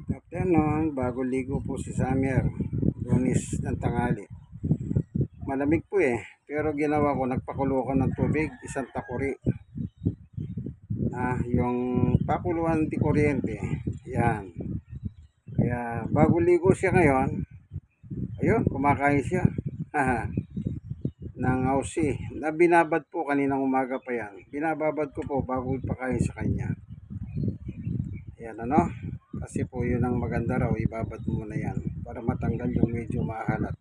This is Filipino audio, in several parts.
Afternoon, bago ligo po si Summer. Lunis ng tanghali. Malamig po pero ginawa ko, nagpakulo ko ng tubig, isang takuri. Yung pakuluan di kuryente. Yan. Kaya bago ligo siya ngayon, ayun, kumakain siya. Ng ausi. Na binabad po kaninang umaga pa yan. Binababad ko po bago ipakain sa kanya. Yan ano. Kasi po yun ang maganda raw, ibabad mo na yan para matanggal yung medyo mahalat.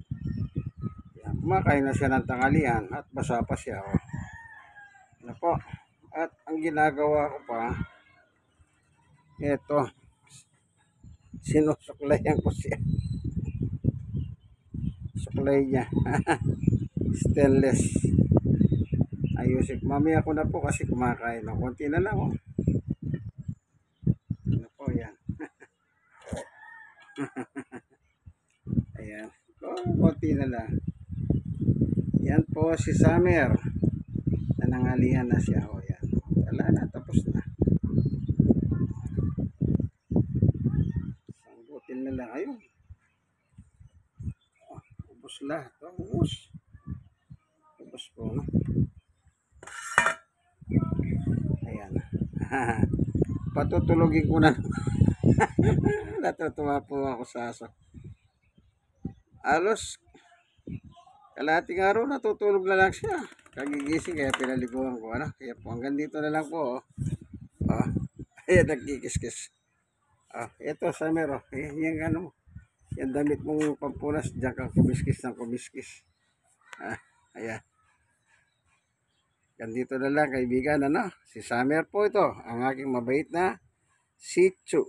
Yan. Kumakain na siya ng tanghalian at basa pa siya. Ano po. At ang ginagawa ko pa, eto, sinusuklayan ko siya. Suklay niya. Stainless. Ayusin. Mamaya ko na po kasi kumakain. Konti na lang. Ano po yan. Ayan. Konti na lang. Yan po si Summer. Nanangalihan na siya. Yan. Wala na. Tapos na. Sanggutin na lang. Ayun. Ubus lahat. Ubus. Ubus po. No? Ayan. Patutulogin ko na. Natutuwa po ako sa aso. Alos kalahating araw natutulog na lang siya. Kagigising kaya pinaliguan ko. Kaya po hanggang dito na lang po. Ayan, nagkikis-kis. Ito Summer. Yung ano, yung damit mong pampunas, diyan kang kumiskis ng kumiskis. Ayan. Ganito na lang kaibigan, si Summer po ito, ang aking mabait na Shih Tzu.